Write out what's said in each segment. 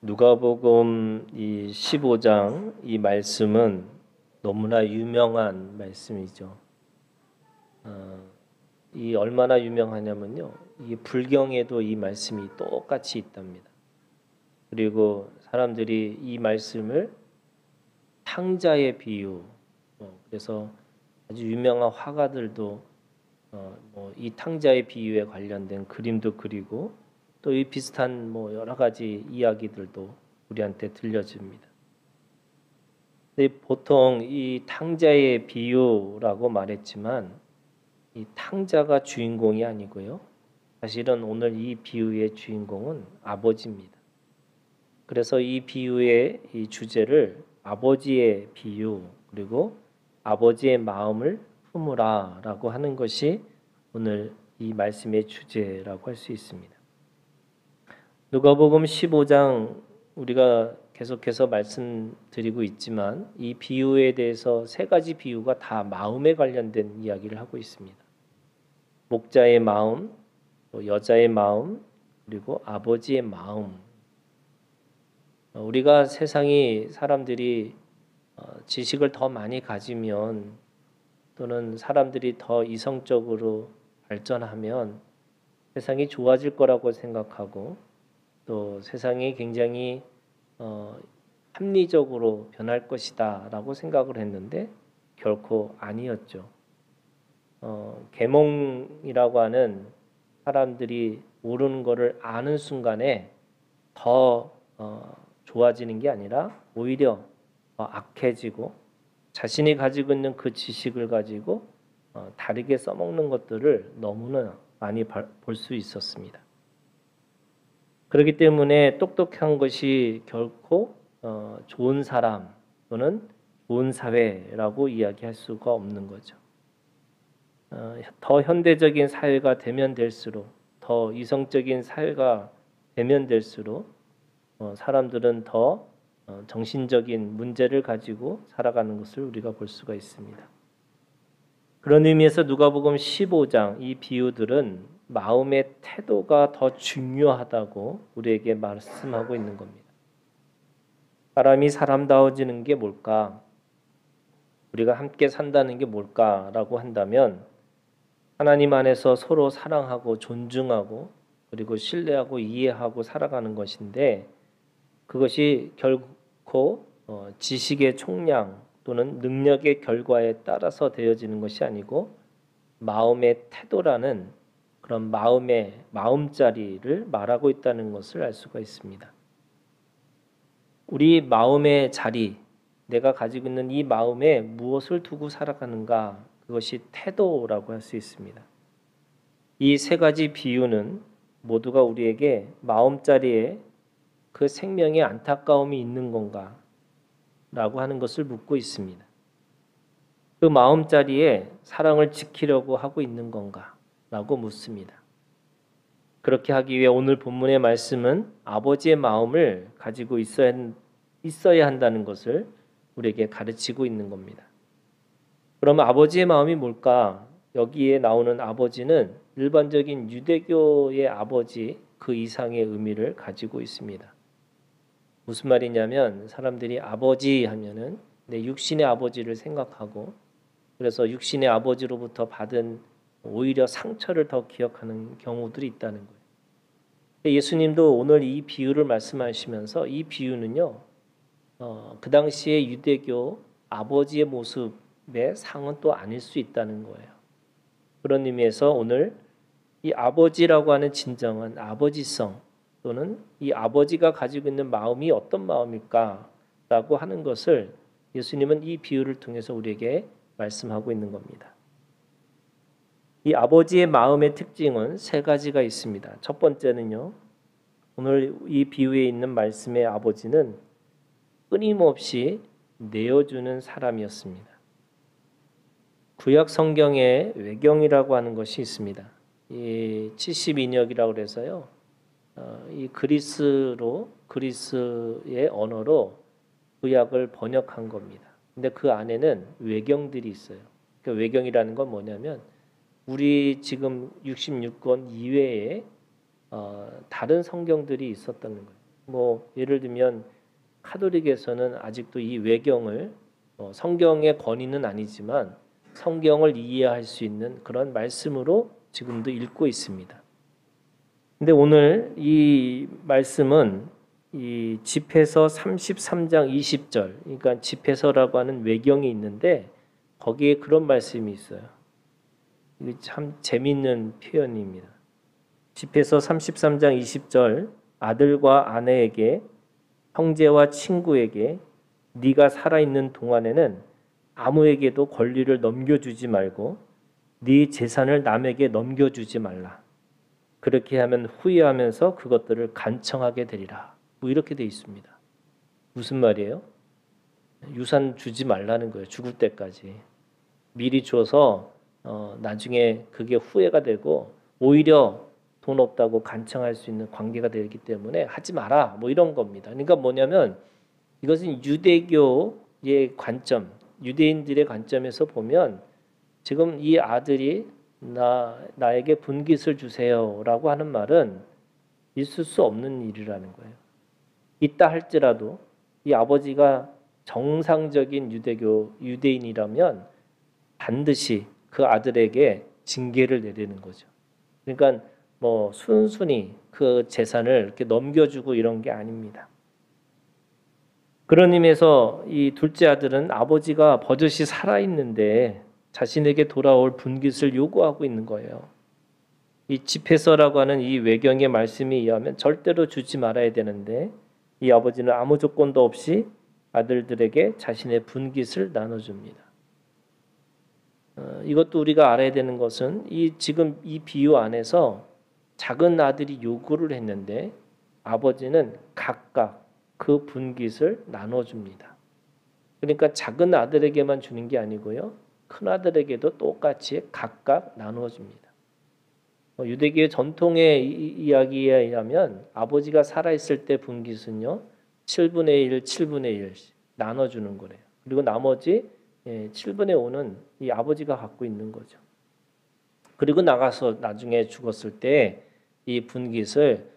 누가복음 이 15장 이 말씀은 너무나 유명한 말씀이죠. 이 얼마나 유명하냐면요. 이 불경에도 이 말씀이 똑같이 있답니다. 그리고 사람들이 이 말씀을 탕자의 비유, 그래서 아주 유명한 화가들도 이 탕자의 비유에 관련된 그림도 그리고 또 이 비슷한 여러 가지 이야기들도 우리한테 들려집니다. 근데 보통 이 탕자의 비유라고 말했지만 이 탕자가 주인공이 아니고요. 사실은 오늘 이 비유의 주인공은 아버지입니다. 그래서 이 비유의 이 주제를 아버지의 비유 그리고 아버지의 마음을 품으라라고 하는 것이 오늘 이 말씀의 주제라고 할 수 있습니다. 누가복음 15장 우리가 계속해서 말씀드리고 있지만 이 비유에 대해서 세 가지 비유가 다 마음에 관련된 이야기를 하고 있습니다. 목자의 마음, 또 여자의 마음, 그리고 아버지의 마음. 우리가 세상이 사람들이 지식을 더 많이 가지면 또는 사람들이 더 이성적으로 발전하면 세상이 좋아질 거라고 생각하고 또 세상이 굉장히 합리적으로 변할 것이다라고 생각을 했는데 결코 아니었죠. 계몽이라고 하는 사람들이 모르는 것을 아는 순간에 더 좋아지는 게 아니라 오히려 더 악해지고 자신이 가지고 있는 그 지식을 가지고 다르게 써먹는 것들을 너무나 많이 볼 수 있었습니다. 그렇기 때문에 똑똑한 것이 결코 좋은 사람 또는 좋은 사회라고 이야기할 수가 없는 거죠. 더 현대적인 사회가 되면 될수록 더 이성적인 사회가 되면 될수록 사람들은 더 정신적인 문제를 가지고 살아가는 것을 우리가 볼 수가 있습니다. 그런 의미에서 누가복음 15장 이 비유들은 마음의 태도가 더 중요하다고 우리에게 말씀하고 있는 겁니다. 사람이 사람다워지는 게 뭘까? 우리가 함께 산다는 게 뭘까라고 한다면 하나님 안에서 서로 사랑하고 존중하고 그리고 신뢰하고 이해하고 살아가는 것인데 그것이 결코 지식의 총량 또는 능력의 결과에 따라서 되어지는 것이 아니고 마음의 태도라는 그런 마음자리를 말하고 있다는 것을 알 수가 있습니다. 우리 마음의 자리, 내가 가지고 있는 이 마음에 무엇을 두고 살아가는가, 그것이 태도라고 할 수 있습니다. 이 세 가지 비유는 모두가 우리에게 마음자리에 그 생명의 안타까움이 있는 건가 라고 하는 것을 묻고 있습니다. 그 마음자리에 사랑을 지키려고 하고 있는 건가 라고 묻습니다. 그렇게 하기 위해 오늘 본문의 말씀은 아버지의 마음을 가지고 있어야 한다는 것을 우리에게 가르치고 있는 겁니다. 그럼 아버지의 마음이 뭘까? 여기에 나오는 아버지는 일반적인 유대교의 아버지 그 이상의 의미를 가지고 있습니다. 무슨 말이냐면 사람들이 아버지 하면은 내 육신의 아버지를 생각하고 그래서 육신의 아버지로부터 받은 오히려 상처를 더 기억하는 경우들이 있다는 거예요. 예수님도 오늘 이 비유를 말씀하시면서 이 비유는요, 그 당시에 유대교 아버지의 모습의 상은 또 아닐 수 있다는 거예요. 그런 의미에서 오늘 이 아버지라고 하는 진정한 아버지성 또는 이 아버지가 가지고 있는 마음이 어떤 마음일까라고 하는 것을 예수님은 이 비유를 통해서 우리에게 말씀하고 있는 겁니다. 이 아버지의 마음의 특징은 세 가지가 있습니다. 첫 번째는요. 오늘 이 비유에 있는 말씀의 아버지는 끊임없이 내어주는 사람이었습니다. 구약 성경에 외경이라고 하는 것이 있습니다. 이 70인역이라고 해서요. 이 그리스의 언어로 구약을 번역한 겁니다. 근데 그 안에는 외경들이 있어요. 그 외경이라는 건 뭐냐면 우리 지금 66권 이외에 다른 성경들이 있었다는 거예요. 뭐 예를 들면 카톨릭에서는 아직도 이 외경을 성경의 권위는 아니지만 성경을 이해할 수 있는 그런 말씀으로 지금도 읽고 있습니다. 근데 오늘 이 말씀은 이 집회서 33장 20절, 그러니까 집회서라고 하는 외경이 있는데 거기에 그런 말씀이 있어요. 이게 참 재미있는 표현입니다. 집회서 33장 20절, 아들과 아내에게, 형제와 친구에게 네가 살아있는 동안에는 아무에게도 권리를 넘겨주지 말고 네 재산을 남에게 넘겨주지 말라. 그렇게 하면 후회하면서 그것들을 간청하게 되리라. 뭐 이렇게 돼 있습니다. 무슨 말이에요? 유산 주지 말라는 거예요. 죽을 때까지. 미리 줘서 나중에 그게 후회가 되고 오히려 돈 없다고 간청할 수 있는 관계가 되기 때문에 하지 마라. 뭐 이런 겁니다. 그러니까 뭐냐면 이것은 유대교의 관점, 유대인들의 관점에서 보면 지금 이 아들이 나에게 분깃을 주세요라고 하는 말은 있을 수 없는 일이라는 거예요. 있다 할지라도 이 아버지가 정상적인 유대인이라면 반드시 그 아들에게 징계를 내리는 거죠. 그러니까 뭐 순순히 그 재산을 이렇게 넘겨주고 이런 게 아닙니다. 그런 의미에서 이 둘째 아들은 아버지가 버젓이 살아있는데 자신에게 돌아올 분깃을 요구하고 있는 거예요. 이 집회서라고 하는 이 외경의 말씀에 의하면 절대로 주지 말아야 되는데 이 아버지는 아무 조건도 없이 아들들에게 자신의 분깃을 나눠줍니다. 이것도 우리가 알아야 되는 것은 지금 이 비유 안에서 작은 아들이 요구를 했는데 아버지는 각각 그 분깃을 나눠줍니다. 그러니까 작은 아들에게만 주는 게 아니고요. 큰 아들에게도 똑같이 각각 나눠줍니다. 유대교의 전통의 이야기에 의하면 아버지가 살아있을 때 분깃은요. 7분의 1, 7분의 1씩 나눠주는 거래요. 그리고 나머지 7분의 5는 이 아버지가 갖고 있는 거죠. 그리고 나가서 나중에 죽었을 때 이 분깃을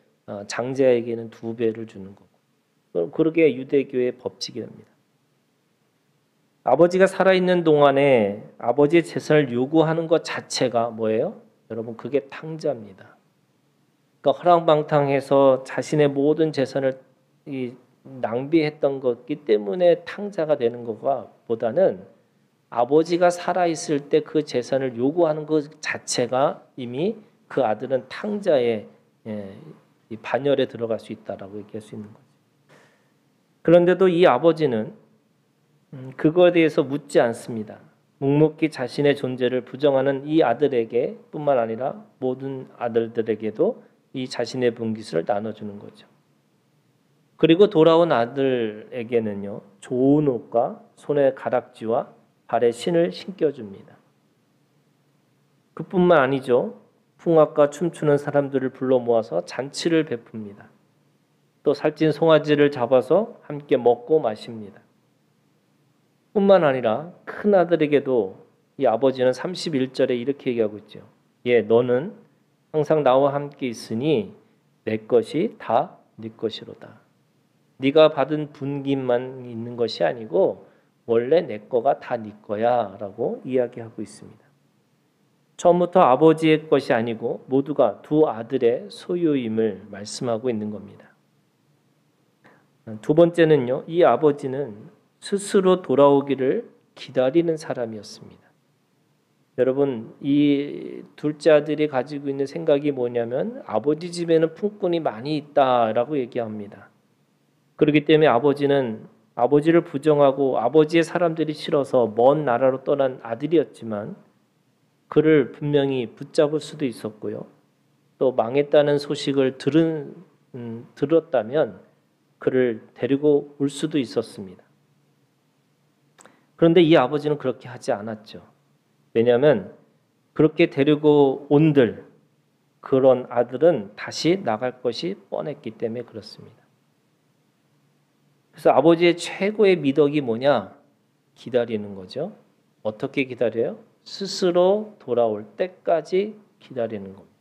장자에게는 2배를 주는 거고. 그렇게 유대교의 법칙이 됩니다. 아버지가 살아있는 동안에 아버지의 재산을 요구하는 것 자체가 뭐예요? 여러분 그게 탕자입니다. 그러니까 허랑방탕해서 자신의 모든 재산을 낭비했던 것이기 때문에 탕자가 되는 것과 보다는 아버지가 살아있을 때 그 재산을 요구하는 것 자체가 이미 그 아들은 탕자의 이 반열에 들어갈 수 있다라고 얘기할 수 있는 거죠. 그런데도 이 아버지는 그거에 대해서 묻지 않습니다. 묵묵히 자신의 존재를 부정하는 이 아들에게 뿐만 아니라 모든 아들들에게도 이 자신의 분깃을 나눠주는 거죠. 그리고 돌아온 아들에게는요. 좋은 옷과 손에 가락지와 발에 신을 신겨줍니다. 그뿐만 아니죠. 풍악과 춤추는 사람들을 불러 모아서 잔치를 베풉니다. 또 살찐 송아지를 잡아서 함께 먹고 마십니다. 뿐만 아니라 큰 아들에게도 이 아버지는 31절에 이렇게 얘기하고 있죠. 너는 항상 나와 함께 있으니 내 것이 다 네 것이로다. 네가 받은 분깃만 있는 것이 아니고 원래 내 거가 다 네 거야 라고 이야기하고 있습니다. 처음부터 아버지의 것이 아니고 모두가 두 아들의 소유임을 말씀하고 있는 겁니다. 두 번째는요. 이 아버지는 스스로 돌아오기를 기다리는 사람이었습니다. 여러분 이 둘째 아들이 가지고 있는 생각이 뭐냐면 아버지 집에는 품꾼이 많이 있다라고 얘기합니다. 그렇기 때문에 아버지는 아버지를 부정하고 아버지의 사람들이 싫어서 먼 나라로 떠난 아들이었지만 그를 분명히 붙잡을 수도 있었고요. 또 망했다는 소식을 들었다면 그를 데리고 올 수도 있었습니다. 그런데 이 아버지는 그렇게 하지 않았죠. 왜냐하면 그렇게 데리고 온들 그런 아들은 다시 나갈 것이 뻔했기 때문에 그렇습니다. 그래서 아버지의 최고의 미덕이 뭐냐? 기다리는 거죠. 어떻게 기다려요? 스스로 돌아올 때까지 기다리는 겁니다.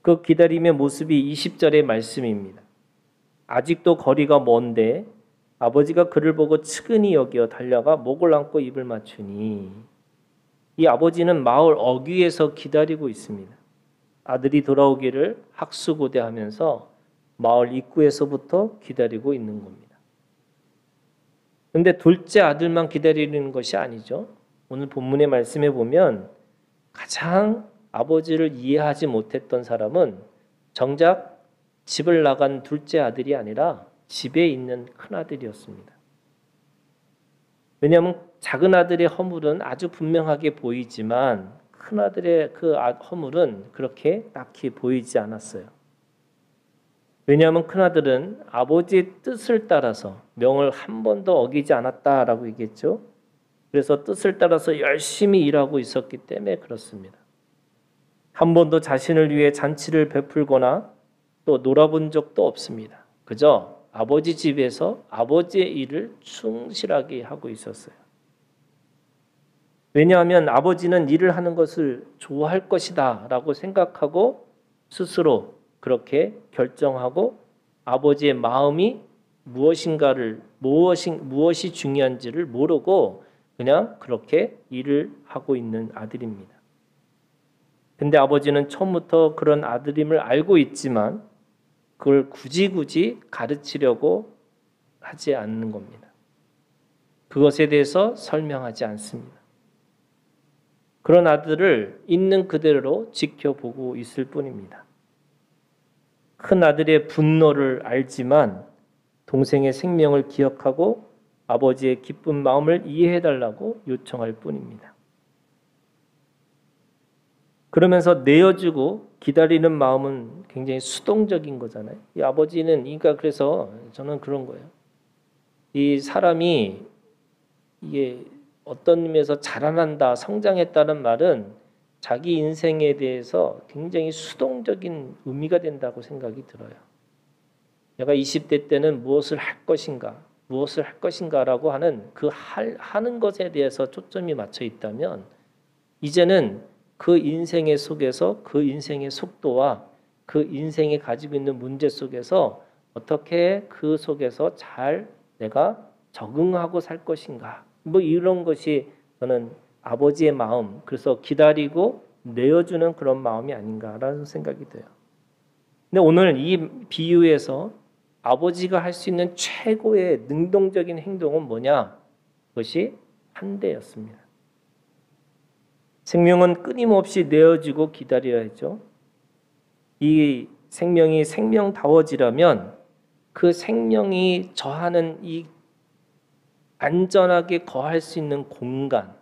그 기다림의 모습이 20절의 말씀입니다. 아직도 거리가 먼데 아버지가 그를 보고 측은히 여겨 달려가 목을 안고 입을 맞추니 이 아버지는 마을 어귀에서 기다리고 있습니다. 아들이 돌아오기를 학수고대하면서 마을 입구에서부터 기다리고 있는 겁니다. 그런데 둘째 아들만 기다리는 것이 아니죠. 오늘 본문의 말씀에 보면 가장 아버지를 이해하지 못했던 사람은 정작 집을 나간 둘째 아들이 아니라 집에 있는 큰아들이었습니다. 왜냐하면 작은 아들의 허물은 아주 분명하게 보이지만 큰아들의 그 허물은 그렇게 딱히 보이지 않았어요. 왜냐하면 큰아들은 아버지의 뜻을 따라서 명을 한 번도 어기지 않았다라고 얘기했죠. 그래서 뜻을 따라서 열심히 일하고 있었기 때문에 그렇습니다. 한 번도 자신을 위해 잔치를 베풀거나 또 놀아본 적도 없습니다. 그저 아버지 집에서 아버지의 일을 충실하게 하고 있었어요. 왜냐하면 아버지는 일을 하는 것을 좋아할 것이다 라고 생각하고 스스로 그렇게 결정하고 아버지의 마음이 무엇이 중요한지를 모르고 그냥 그렇게 일을 하고 있는 아들입니다. 근데 아버지는 처음부터 그런 아들임을 알고 있지만 그걸 굳이 가르치려고 하지 않는 겁니다. 그것에 대해서 설명하지 않습니다. 그런 아들을 있는 그대로 지켜보고 있을 뿐입니다. 큰 아들의 분노를 알지만 동생의 생명을 기억하고 아버지의 기쁜 마음을 이해해달라고 요청할 뿐입니다. 그러면서 내어주고 기다리는 마음은 굉장히 수동적인 거잖아요. 이 아버지는 그래서 저는 그런 거예요. 이 사람이 이게 어떤 의미에서 자라난다, 성장했다는 말은 자기 인생에 대해서 굉장히 수동적인 의미가 된다고 생각이 들어요. 내가 20대 때는 무엇을 할 것인가라고 하는 하는 것에 대해서 초점이 맞춰 있다면 이제는 그 인생의 속에서 그 인생의 속도와 그 인생이 가지고 있는 문제 속에서 어떻게 그 속에서 잘 내가 적응하고 살 것인가 이런 것이 저는 아버지의 마음, 그래서 기다리고 내어주는 그런 마음이 아닌가라는 생각이 돼요. 근데 오늘 이 비유에서 아버지가 할 수 있는 최고의 능동적인 행동은 뭐냐? 그것이 환대였습니다. 생명은 끊임없이 내어주고 기다려야죠. 이 생명이 생명다워지려면 그 생명이 저하는 이 안전하게 거할 수 있는 공간,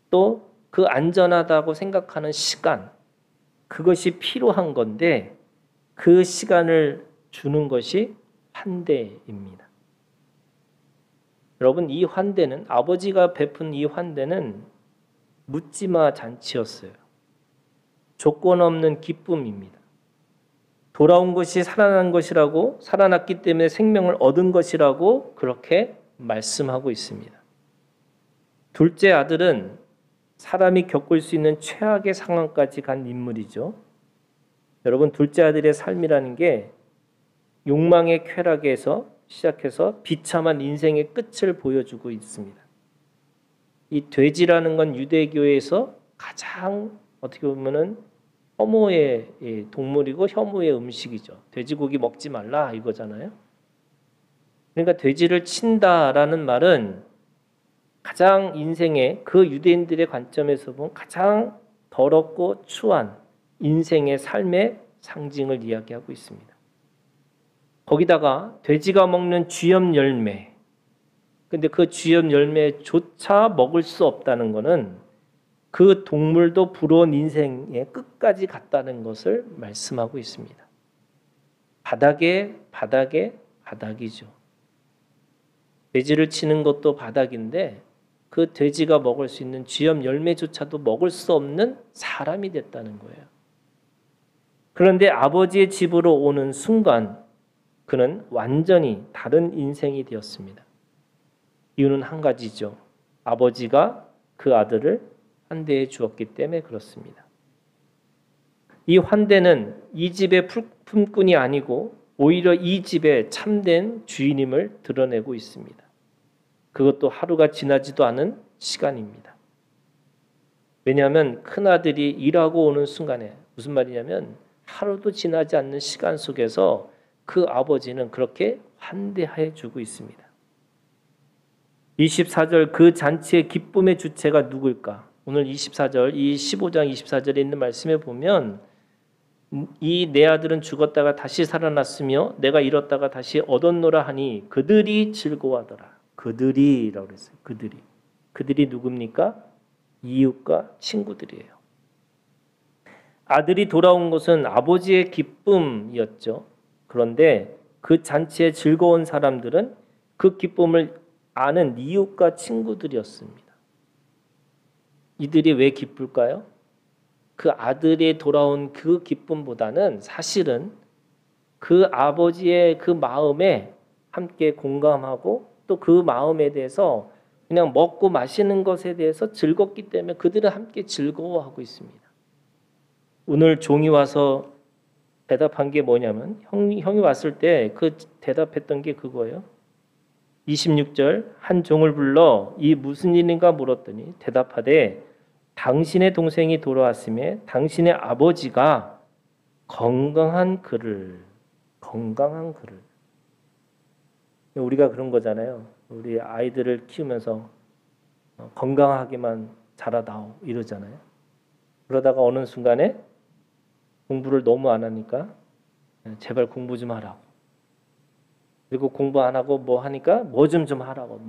또 그 안전하다고 생각하는 시간, 그것이 필요한 건데 그 시간을 주는 것이 환대입니다. 여러분, 이 환대는 아버지가 베푼 이 환대는 묻지마 잔치였어요. 조건 없는 기쁨입니다. 돌아온 것이 살아난 것이라고, 살아났기 때문에 생명을 얻은 것이라고 그렇게 말씀하고 있습니다. 둘째 아들은 사람이 겪을 수 있는 최악의 상황까지 간 인물이죠. 여러분, 둘째 아들의 삶이라는 게 욕망의 쾌락에서 시작해서 비참한 인생의 끝을 보여주고 있습니다. 이 돼지라는 건 유대교에서 가장 어떻게 보면은 혐오의 동물이고 혐오의 음식이죠. 돼지고기 먹지 말라 이거잖아요. 그러니까 돼지를 친다라는 말은 가장 인생의 그 유대인들의 관점에서 보면 가장 더럽고 추한 인생의 삶의 상징을 이야기하고 있습니다. 거기다가 돼지가 먹는 쥐염 열매, 근데 그 쥐염 열매조차 먹을 수 없다는 것은 그 동물도 부러운 인생의 끝까지 갔다는 것을 말씀하고 있습니다. 바닥이죠. 돼지를 치는 것도 바닥인데 그 돼지가 먹을 수 있는 쥐염 열매조차도 먹을 수 없는 사람이 됐다는 거예요. 그런데 아버지의 집으로 오는 순간 그는 완전히 다른 인생이 되었습니다. 이유는 한 가지죠. 아버지가 그 아들을 환대해 주었기 때문에 그렇습니다. 이 환대는 이 집의 품꾼이 아니고 오히려 이 집의 참된 주인임을 드러내고 있습니다. 그것도 하루가 지나지도 않은 시간입니다. 왜냐하면 큰아들이 일하고 오는 순간에, 무슨 말이냐면 하루도 지나지 않는 시간 속에서 그 아버지는 그렇게 환대해 주고 있습니다. 24절, 그 잔치의 기쁨의 주체가 누굴까? 오늘 24절, 이 15장 24절에 있는 말씀에 보면 이 내 아들은 죽었다가 다시 살아났으며 내가 잃었다가 다시 얻었노라 하니 그들이 즐거워하더라. 그들이라고 그랬어요. 그들이 누굽니까? 이웃과 친구들이에요. 아들이 돌아온 것은 아버지의 기쁨이었죠. 그런데 그 잔치에 즐거운 사람들은 그 기쁨을 아는 이웃과 친구들이었습니다. 이들이 왜 기쁠까요? 그 아들이 돌아온 그 기쁨보다는 사실은 그 아버지의 그 마음에 함께 공감하고 또 그 마음에 대해서 그냥 먹고 마시는 것에 대해서 즐겁기 때문에 그들은 함께 즐거워하고 있습니다. 오늘 종이 와서 대답한 게 뭐냐면 형이 왔을 때 그 대답했던 게 그거예요. 26절, 한 종을 불러 이 무슨 일인가 물었더니 대답하되 당신의 동생이 돌아왔음에 당신의 아버지가 건강한 그를 우리가 그런 거잖아요. 우리 아이들을 키우면서 건강하게만 자라다오 이러잖아요. 그러다가 어느 순간에 공부를 너무 안 하니까 제발 공부 좀 하라고. 그리고 공부 안 하고 뭐 하니까 뭐 좀 하라고.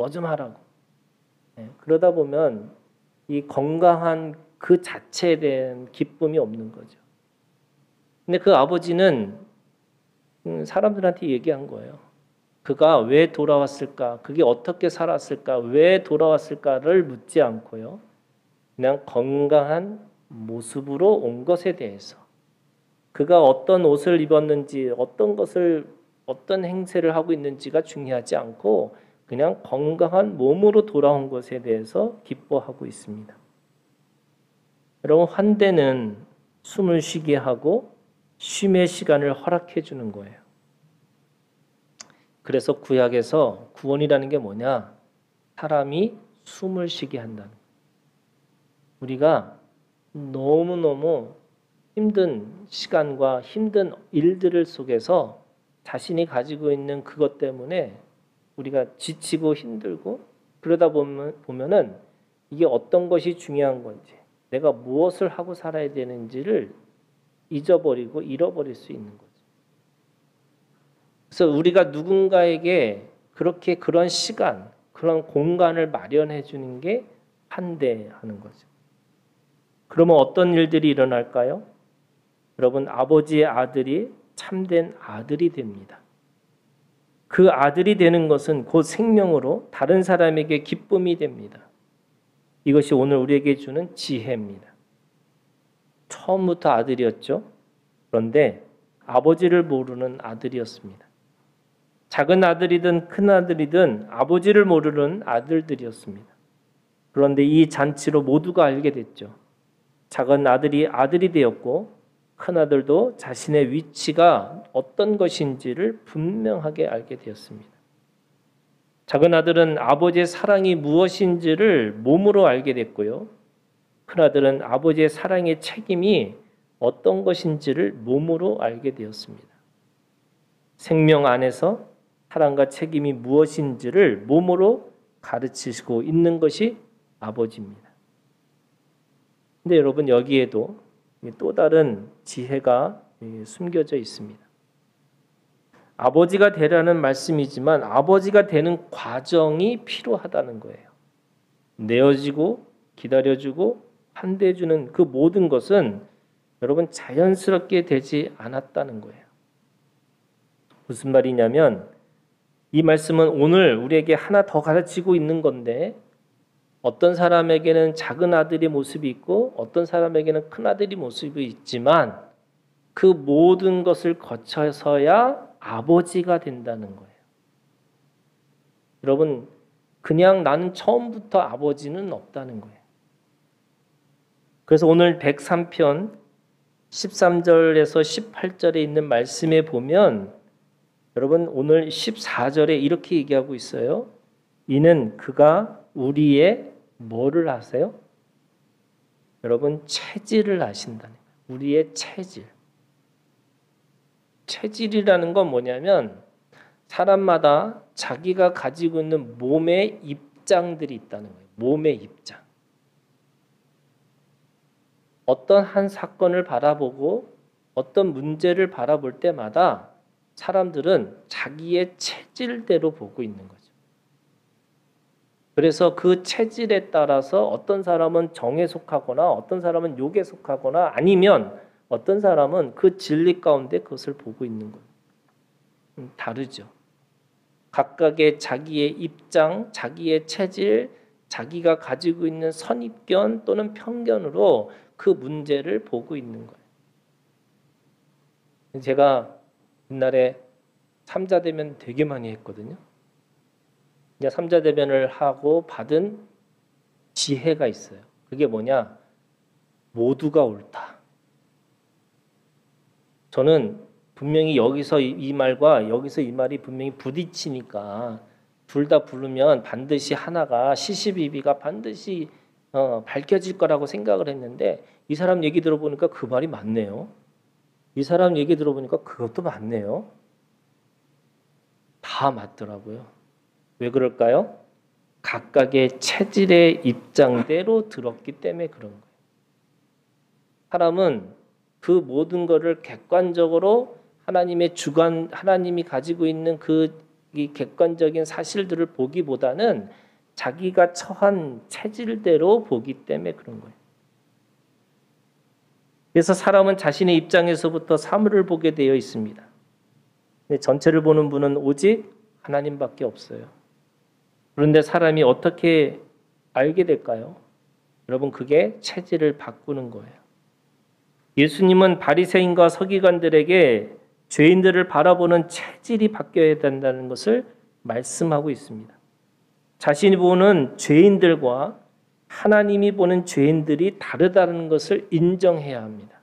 그러다 보면 이 건강한 그 자체에 대한 기쁨이 없는 거죠. 근데 그 아버지는 사람들한테 얘기한 거예요. 그가 왜 돌아왔을까? 그게 어떻게 살았을까? 왜 돌아왔을까를 묻지 않고요. 그냥 건강한 모습으로 온 것에 대해서 그가 어떤 옷을 입었는지 어떤 행세를 하고 있는지가 중요하지 않고 그냥 건강한 몸으로 돌아온 것에 대해서 기뻐하고 있습니다. 여러분, 환대는 숨을 쉬게 하고 쉼의 시간을 허락해 주는 거예요. 그래서 구약에서 구원이라는 게 뭐냐? 사람이 숨을 쉬게 한다는 거예요. 우리가 너무너무 힘든 시간과 힘든 일들 속에서 자신이 가지고 있는 그것 때문에 우리가 지치고 힘들고 그러다 보면은 이게 어떤 것이 중요한 건지 내가 무엇을 하고 살아야 되는지를 잊어버리고 잃어버릴 수 있는 거죠. 그래서 우리가 누군가에게 그렇게 그런 시간, 그런 공간을 마련해 주는 게 환대하는 거죠. 그러면 어떤 일들이 일어날까요? 여러분, 아버지의 아들이 참된 아들이 됩니다. 그 아들이 되는 것은 곧 생명으로 다른 사람에게 기쁨이 됩니다. 이것이 오늘 우리에게 주는 지혜입니다. 처음부터 아들이었죠. 그런데 아버지를 모르는 아들이었습니다. 작은 아들이든 큰 아들이든 아버지를 모르는 아들들이었습니다. 그런데 이 잔치로 모두가 알게 됐죠. 작은 아들이 아들이 되었고 큰 아들도 자신의 위치가 어떤 것인지를 분명하게 알게 되었습니다. 작은 아들은 아버지의 사랑이 무엇인지를 몸으로 알게 됐고요. 큰 아들은 아버지의 사랑의 책임이 어떤 것인지를 몸으로 알게 되었습니다. 생명 안에서 사랑과 책임이 무엇인지를 몸으로 가르치시고 있는 것이 아버지입니다. 근데 여러분, 여기에도 또 다른 지혜가 숨겨져 있습니다. 아버지가 되라는 말씀이지만 아버지가 되는 과정이 필요하다는 거예요. 내어지고 기다려주고 환대해주는 그 모든 것은 여러분 자연스럽게 되지 않았다는 거예요. 무슨 말이냐면 이 말씀은 오늘 우리에게 하나 더 가르치고 있는 건데 어떤 사람에게는 작은 아들의 모습이 있고 어떤 사람에게는 큰 아들의 모습이 있지만 그 모든 것을 거쳐서야 아버지가 된다는 거예요. 여러분, 그냥 나는 처음부터 아버지는 없다는 거예요. 그래서 오늘 103편 13절에서 18절에 있는 말씀에 보면 여러분 오늘 14절에 이렇게 얘기하고 있어요. 이는 그가 우리의 뭐를 아세요? 여러분 체질을 아신다는 거예요. 우리의 체질. 체질이라는 건 뭐냐면 사람마다 자기가 가지고 있는 몸의 입장들이 있다는 거예요. 몸의 입장. 어떤 한 사건을 바라보고 어떤 문제를 바라볼 때마다 사람들은 자기의 체질대로 보고 있는 거죠. 그래서 그 체질에 따라서 어떤 사람은 정에 속하거나 어떤 사람은 욕에 속하거나 아니면 어떤 사람은 그 진리 가운데 그것을 보고 있는 거예요. 다르죠. 각각의 자기의 입장, 자기의 체질, 자기가 가지고 있는 선입견 또는 편견으로 그 문제를 보고 있는 거예요. 제가 옛날에 삼자대면 되게 많이 했거든요. 이제 삼자대면을 하고 받은 지혜가 있어요. 그게 뭐냐? 모두가 옳다. 저는 분명히 여기서 이 말과 여기서 이 말이 분명히 부딪히니까 둘 다 부르면 반드시 하나가 시시비비가 반드시 밝혀질 거라고 생각을 했는데 이 사람 얘기 들어보니까 그 말이 맞네요. 이 사람 얘기 들어보니까 그것도 맞네요. 다 맞더라고요. 왜 그럴까요? 각각의 체질의 입장대로 들었기 때문에 그런 거예요. 사람은 그 모든 것을 객관적으로 하나님의 주관, 하나님이 가지고 있는 이 객관적인 사실들을 보기보다는 자기가 처한 체질대로 보기 때문에 그런 거예요. 그래서 사람은 자신의 입장에서부터 사물을 보게 되어 있습니다. 근데 전체를 보는 분은 오직 하나님밖에 없어요. 그런데 사람이 어떻게 알게 될까요? 여러분 그게 체질을 바꾸는 거예요. 예수님은 바리새인과 서기관들에게 죄인들을 바라보는 체질이 바뀌어야 된다는 것을 말씀하고 있습니다. 자신이 보는 죄인들과 하나님이 보는 죄인들이 다르다는 것을 인정해야 합니다.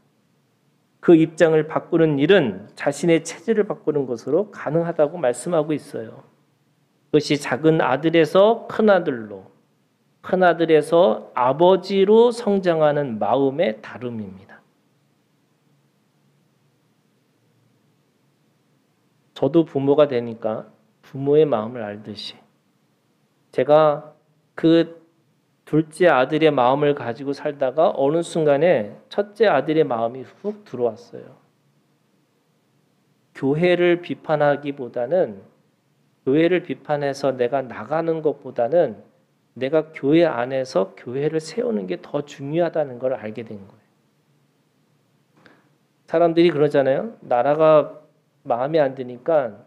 그 입장을 바꾸는 일은 자신의 체질을 바꾸는 것으로 가능하다고 말씀하고 있어요. 그것이 작은 아들에서 큰 아들로, 큰 아들에서 아버지로 성장하는 마음의 다름입니다. 저도 부모가 되니까 부모의 마음을 알듯이 제가 그 둘째 아들의 마음을 가지고 살다가 어느 순간에 첫째 아들의 마음이 훅 들어왔어요. 교회를 비판하기보다는 교회를 비판해서 내가 나가는 것보다는 내가 교회 안에서 교회를 세우는 게 더 중요하다는 걸 알게 된 거예요. 사람들이 그러잖아요. 나라가 마음에 안 드니까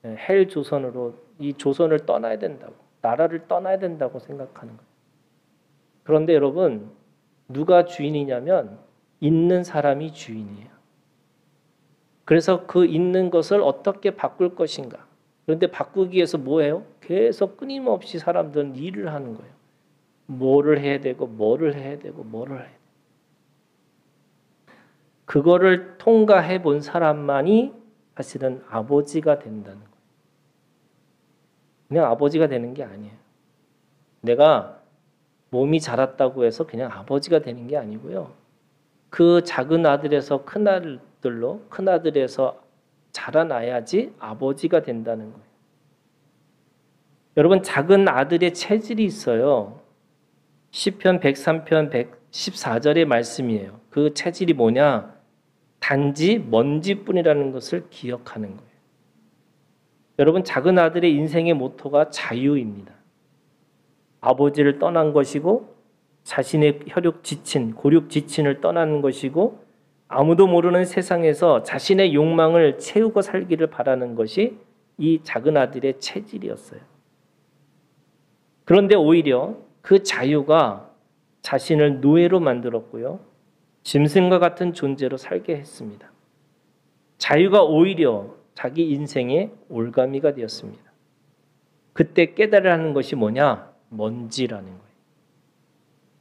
헬 조선으로 이 조선을 떠나야 된다고, 나라를 떠나야 된다고 생각하는 거예요. 그런데 여러분 누가 주인이냐면 있는 사람이 주인이에요. 그래서 그 있는 것을 어떻게 바꿀 것인가. 그런데 바꾸기 위해서 뭐예요? 계속 끊임없이 사람들은 일을 하는 거예요. 뭐를 해야 되고 뭐를 해야 되고 뭐를 해야 되고. 그거를 통과해 본 사람만이 사실은 아버지가 된다는 거예요. 그냥 아버지가 되는 게 아니에요. 내가 몸이 자랐다고 해서 그냥 아버지가 되는 게 아니고요. 그 작은 아들에서 큰 아들들로 큰 아들에서 자라나야지 아버지가 된다는 거예요. 여러분 작은 아들의 체질이 있어요. 시편 103편 114절의 말씀이에요. 그 체질이 뭐냐? 단지 먼지뿐이라는 것을 기억하는 거예요. 여러분 작은 아들의 인생의 모토가 자유입니다. 아버지를 떠난 것이고 자신의 혈육 지친, 고륙 지친을 떠나는 것이고 아무도 모르는 세상에서 자신의 욕망을 채우고 살기를 바라는 것이 이 작은 아들의 체질이었어요. 그런데 오히려 그 자유가 자신을 노예로 만들었고요. 짐승과 같은 존재로 살게 했습니다. 자유가 오히려 자기 인생의 올가미가 되었습니다. 그때 깨달아야 하는 것이 뭐냐? 먼지라는 거예요.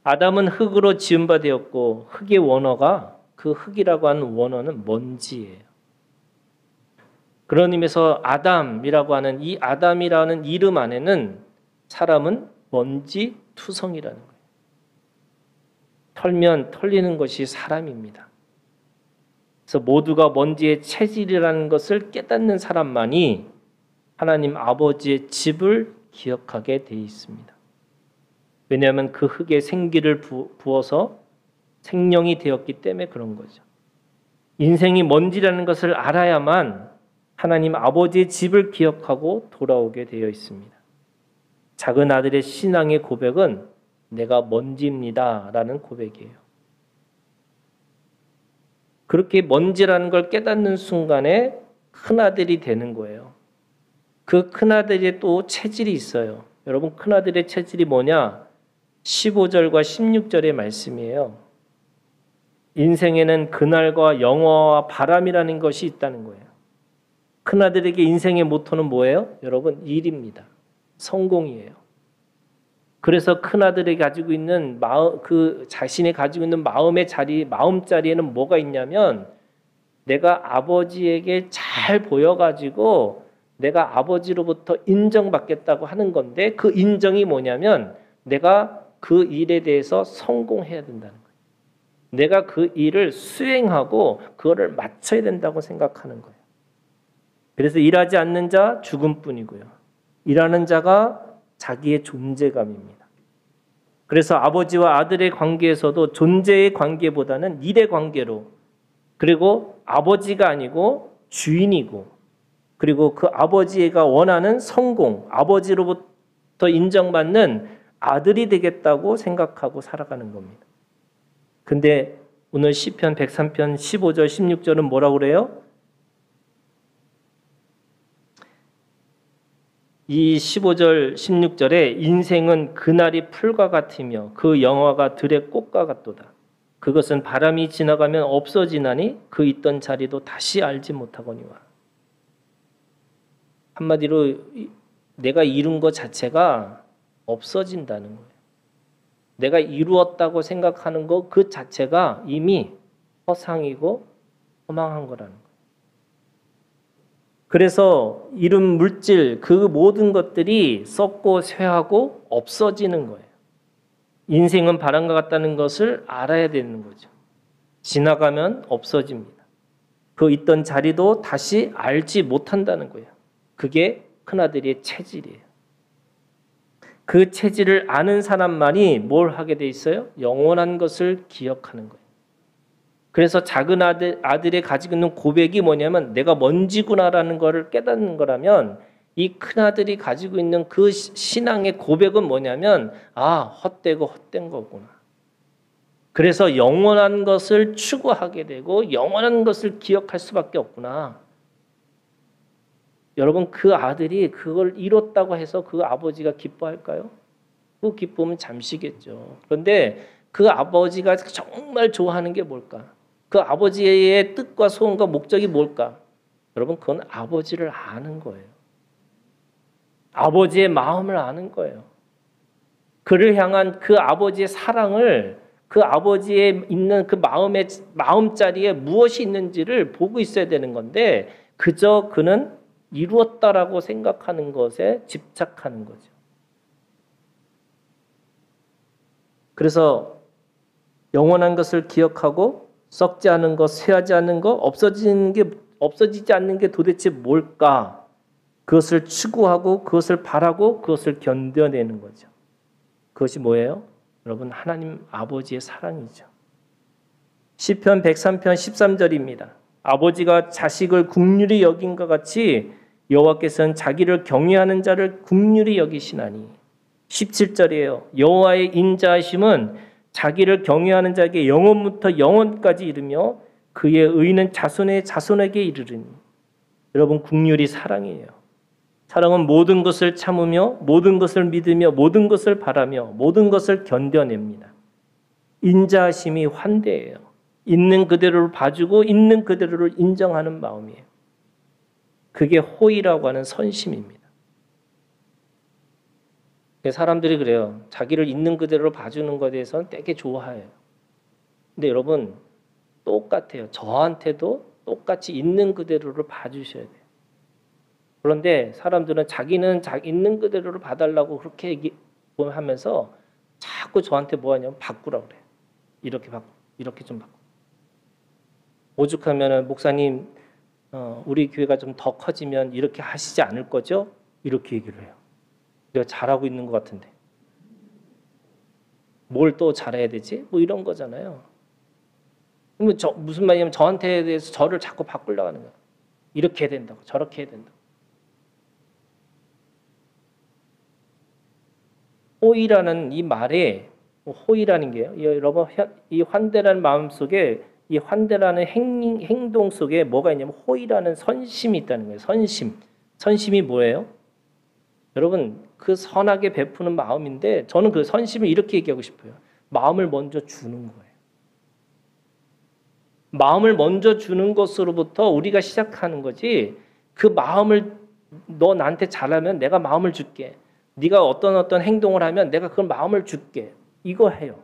아담은 흙으로 지은 바 되었고 흙의 원어가 그 흙이라고 하는 원어는 먼지예요. 그런 의미에서 아담이라고 하는 이 아담이라는 이름 안에는 사람은 먼지 투성이라는 거예요. 털면 털리는 것이 사람입니다. 그래서 모두가 먼지의 체질이라는 것을 깨닫는 사람만이 하나님 아버지의 집을 기억하게 되어 있습니다. 왜냐하면 그 흙에 생기를 부어서 생명이 되었기 때문에 그런 거죠. 인생이 먼지라는 것을 알아야만 하나님 아버지의 집을 기억하고 돌아오게 되어 있습니다. 작은 아들의 신앙의 고백은 내가 먼지입니다 라는 고백이에요. 그렇게 먼지라는 걸 깨닫는 순간에 큰아들이 되는 거예요. 그 큰아들의 또 체질이 있어요. 여러분, 큰아들의 체질이 뭐냐? 15절과 16절의 말씀이에요. 인생에는 그날과 영화와 바람이라는 것이 있다는 거예요. 큰아들에게 인생의 모토는 뭐예요? 여러분, 일입니다. 성공이에요. 그래서 큰아들이 가지고 있는 자신이 가지고 있는 마음의 자리, 마음자리에는 뭐가 있냐면 내가 아버지에게 잘 보여가지고 내가 아버지로부터 인정받겠다고 하는 건데 그 인정이 뭐냐면 내가 그 일에 대해서 성공해야 된다는 거예요. 내가 그 일을 수행하고 그거를 마쳐야 된다고 생각하는 거예요. 그래서 일하지 않는 자 죽음뿐이고요. 일하는 자가 자기의 존재감입니다. 그래서 아버지와 아들의 관계에서도 존재의 관계보다는 일의 관계로, 그리고 아버지가 아니고 주인이고, 그리고 그 아버지가 원하는 성공, 아버지로부터 인정받는 아들이 되겠다고 생각하고 살아가는 겁니다. 근데 오늘 시편 103편 15절 16절은 뭐라고 그래요? 이 15절 16절에 인생은 그날이 풀과 같으며 그 영화가 들의 꽃과 같도다. 그것은 바람이 지나가면 없어지나니 그 있던 자리도 다시 알지 못하거니와. 한마디로 내가 이룬 것 자체가 없어진다는 거예요. 내가 이루었다고 생각하는 것 그 자체가 이미 허상이고 허망한 거라는 거예요. 그래서 이룬 물질 그 모든 것들이 썩고 쇠하고 없어지는 거예요. 인생은 바람과 같다는 것을 알아야 되는 거죠. 지나가면 없어집니다. 그 있던 자리도 다시 알지 못한다는 거예요. 그게 큰아들의 체질이에요. 그 체질을 아는 사람만이 뭘 하게 돼 있어요? 영원한 것을 기억하는 거예요. 그래서 작은 아들이 가지고 있는 고백이 뭐냐면 내가 먼지구나라는 것을 깨닫는 거라면 이 큰아들이 가지고 있는 그 신앙의 고백은 뭐냐면 헛되고 헛된 거구나. 그래서 영원한 것을 추구하게 되고 영원한 것을 기억할 수밖에 없구나. 여러분, 그 아들이 그걸 이뤘다고 해서 그 아버지가 기뻐할까요? 그 기쁨은 잠시겠죠. 그런데 그 아버지가 정말 좋아하는 게 뭘까? 그 아버지의 뜻과 소원과 목적이 뭘까? 여러분, 그건 아버지를 아는 거예요. 아버지의 마음을 아는 거예요. 그를 향한 그 아버지의 사랑을, 그 아버지의 있는 그 마음자리에 무엇이 있는지를 보고 있어야 되는 건데 그저 그는 이루었다라고 생각하는 것에 집착하는 거죠. 그래서 영원한 것을 기억하고 썩지 않은 것, 쇠하지 않는 것, 없어지지 않는 게 도대체 뭘까? 그것을 추구하고 그것을 바라고 그것을 견뎌내는 거죠. 그것이 뭐예요? 여러분, 하나님 아버지의 사랑이죠. 시편 103편 13절입니다. 아버지가 자식을 긍휼히 여긴 것 같이 여호와께서는 자기를 경외하는 자를 긍휼히 여기시나니. 17절이에요. 여호와의 인자하심은 자기를 경외하는 자에게 영원부터 영원까지 이르며 그의 의는 자손의 자손에게 이르리니. 여러분, 긍휼이 사랑이에요. 사랑은 모든 것을 참으며 모든 것을 믿으며 모든 것을 바라며 모든 것을 견뎌냅니다. 인자하심이 환대예요. 있는 그대로를 봐주고 있는 그대로를 인정하는 마음이에요. 그게 호의라고 하는 선심입니다. 사람들이 그래요. 자기를 있는 그대로 봐주는 것에 대해서는 되게 좋아해요. 근데 여러분, 똑같아요. 저한테도 똑같이 있는 그대로를 봐주셔야 돼요. 그런데 사람들은 자기는 자기 있는 그대로를 봐달라고 그렇게 하면서 자꾸 저한테 뭐 하냐면 바꾸라고 그래요. 이렇게 바꾸, 이렇게 좀 바꾸. 오죽하면은 목사님, 우리 교회가 좀 더 커지면 이렇게 하시지 않을 거죠? 이렇게 얘기를 해요. 내가 잘하고 있는 것 같은데. 뭘 또 잘해야 되지? 뭐 이런 거잖아요. 그러면 무슨 말이냐면 저한테 대해서 저를 자꾸 바꾸려고 하는 거예요. 이렇게 해야 된다고, 저렇게 해야 된다고. 호의라는 이 말에, 호의라는 게요. 여러분, 이 환대라는 마음 속에, 이 환대라는 행동 속에 뭐가 있냐면 호의라는 선심이 있다는 거예요. 선심. 선심이 뭐예요? 여러분, 그 선하게 베푸는 마음인데 저는 그 선심을 이렇게 얘기하고 싶어요. 마음을 먼저 주는 거예요. 마음을 먼저 주는 것으로부터 우리가 시작하는 거지. 그 마음을 너 나한테 잘하면 내가 마음을 줄게. 네가 어떤 행동을 하면 내가 그 마음을 줄게. 이거 해요.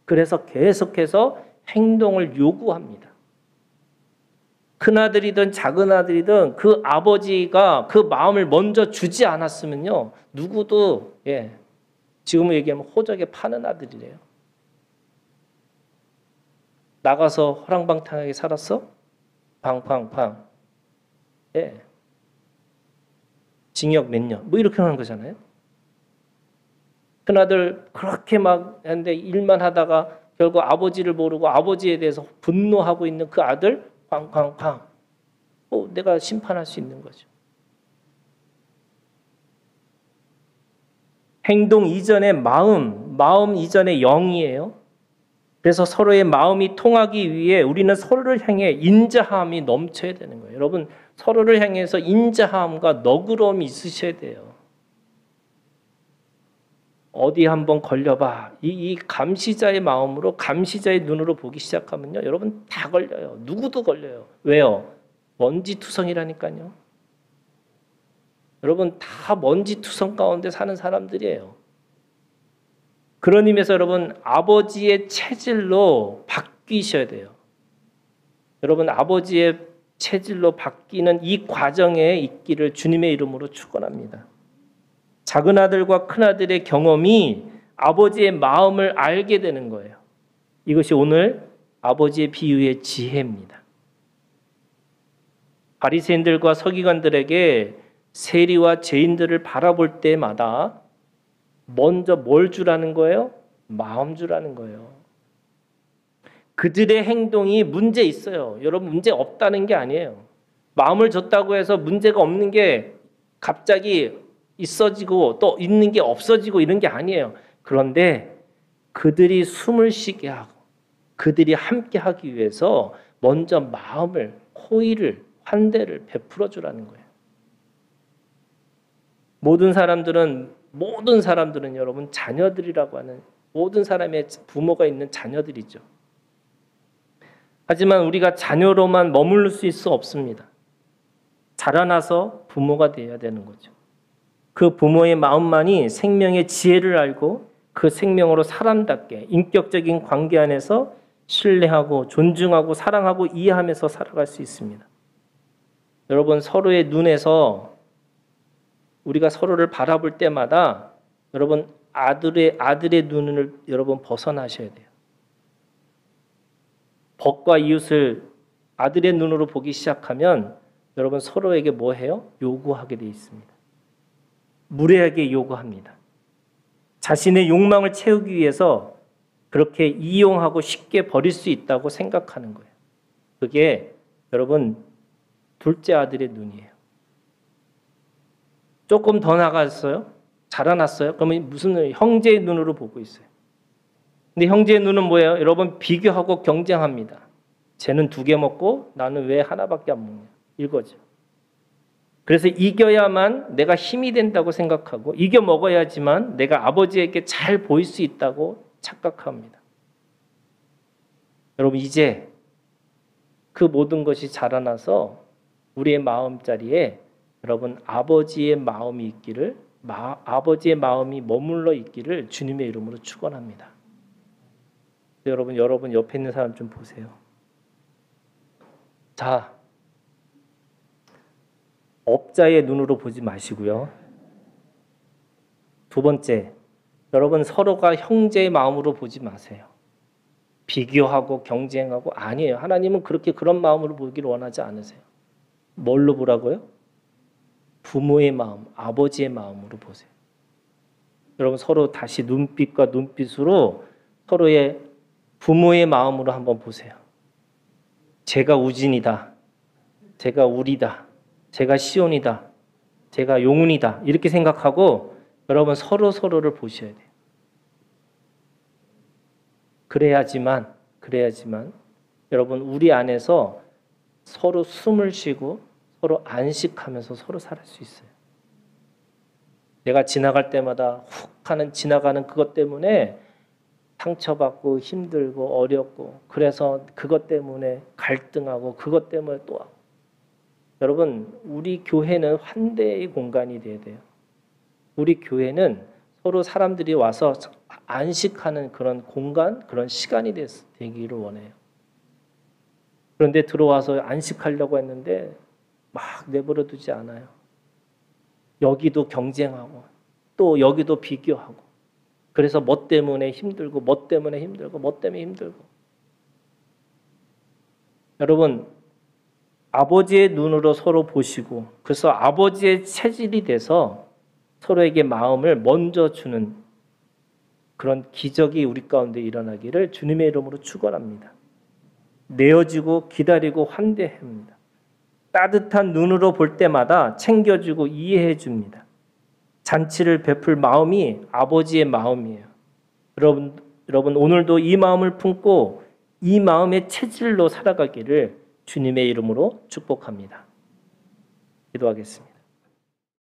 그래서 계속해서 행동을 요구합니다. 큰아들이든 작은아들이든 그 아버지가 그 마음을 먼저 주지 않았으면요. 누구도 지금 얘기하면 호적에 파는 아들이래요. 나가서 허랑방탕하게 살았어? 팡팡팡. 징역 몇 년. 뭐 이렇게 하는 거잖아요. 큰아들 그렇게 막 했는데 일만 하다가 결국 아버지를 모르고 아버지에 대해서 분노하고 있는 그 아들 팡팡팡. 내가 심판할 수 있는 거죠. 행동 이전의 마음 이전의 영이에요. 그래서 서로의 마음이 통하기 위해 우리는 서로를 향해 인자함이 넘쳐야 되는 거예요. 여러분, 서로를 향해서 인자함과 너그러움이 있으셔야 돼요. 어디 한번 걸려봐. 이 감시자의 마음으로 감시자의 눈으로 보기 시작하면요. 여러분 다 걸려요. 누구도 걸려요. 왜요? 먼지투성이라니까요. 여러분 다 먼지투성 가운데 사는 사람들이에요. 그런 의미에서 여러분 아버지의 체질로 바뀌셔야 돼요. 여러분 아버지의 체질로 바뀌는 이 과정에 있기를 주님의 이름으로 축원합니다. 작은 아들과 큰 아들의 경험이 아버지의 마음을 알게 되는 거예요. 이것이 오늘 아버지의 비유의 지혜입니다. 바리새인들과 서기관들에게 세리와 죄인들을 바라볼 때마다 먼저 뭘 주라는 거예요? 마음 주라는 거예요. 그들의 행동이 문제 있어요. 여러분 문제 없다는 게 아니에요. 마음을 줬다고 해서 문제가 없는 게 갑자기 있어지고 또 있는 게 없어지고 이런 게 아니에요. 그런데 그들이 숨을 쉬게 하고 그들이 함께 하기 위해서 먼저 마음을, 호의를, 환대를 베풀어 주라는 거예요. 모든 사람들은 여러분 자녀들이라고 하는 모든 사람의 부모가 있는 자녀들이죠. 하지만 우리가 자녀로만 머무를 수 없습니다. 자라나서 부모가 되어야 되는 거죠. 그 부모의 마음만이 생명의 지혜를 알고 그 생명으로 사람답게 인격적인 관계 안에서 신뢰하고 존중하고 사랑하고 이해하면서 살아갈 수 있습니다. 여러분 서로의 눈에서 우리가 서로를 바라볼 때마다 여러분 아들의 눈을 여러분 벗어나셔야 돼요. 벗과 이웃을 아들의 눈으로 보기 시작하면 여러분 서로에게 뭐 해요? 요구하게 돼 있습니다. 무례하게 요구합니다. 자신의 욕망을 채우기 위해서 그렇게 이용하고 쉽게 버릴 수 있다고 생각하는 거예요. 그게 여러분 둘째 아들의 눈이에요. 조금 더 나갔어요? 자라났어요? 그러면 무슨 형제의 눈으로 보고 있어요. 근데 형제의 눈은 뭐예요? 여러분 비교하고 경쟁합니다. 쟤는 2개 먹고 나는 왜 하나밖에 안 먹냐. 이거죠. 그래서 이겨야만 내가 힘이 된다고 생각하고 이겨 먹어야지만 내가 아버지에게 잘 보일 수 있다고 착각합니다. 여러분 이제 그 모든 것이 자라나서 우리의 마음자리에 여러분 아버지의 마음이 있기를 아버지의 마음이 머물러 있기를 주님의 이름으로 축원합니다. 여러분 옆에 있는 사람 좀 보세요. 자, 업자의 눈으로 보지 마시고요. 두 번째, 여러분 서로가 형제의 마음으로 보지 마세요. 비교하고 경쟁하고 아니에요. 하나님은 그렇게 그런 마음으로 보기를 원하지 않으세요. 뭘로 보라고요? 부모의 마음, 아버지의 마음으로 보세요. 여러분 서로 다시 눈빛과 눈빛으로 서로의 부모의 마음으로 한번 보세요. 제가 우진이다. 제가 우리다. 제가 시온이다. 제가 용훈이다. 이렇게 생각하고 여러분 서로를 보셔야 돼요. 그래야지만 여러분 우리 안에서 서로 숨을 쉬고 서로 안식하면서 서로 살 수 있어요. 내가 지나갈 때마다 훅 하는 지나가는 그것 때문에 상처받고 힘들고 어렵고 그래서 그것 때문에 갈등하고 그것 때문에 또 여러분 우리 교회는 환대의 공간이 돼야 돼요. 우리 교회는 서로 사람들이 와서 안식하는 그런 공간, 그런 시간이 되기를 원해요. 그런데 들어와서 안식하려고 했는데 막 내버려 두지 않아요. 여기도 경쟁하고 또 여기도 비교하고 그래서 뭐 때문에 힘들고 여러분 아버지의 눈으로 서로 보시고 그래서 아버지의 체질이 돼서 서로에게 마음을 먼저 주는 그런 기적이 우리 가운데 일어나기를 주님의 이름으로 축원합니다. 내어주고 기다리고 환대합니다. 따뜻한 눈으로 볼 때마다 챙겨주고 이해해 줍니다. 잔치를 베풀 마음이 아버지의 마음이에요. 여러분 오늘도 이 마음을 품고 이 마음의 체질로 살아가기를 주님의 이름으로 축복합니다. 기도하겠습니다.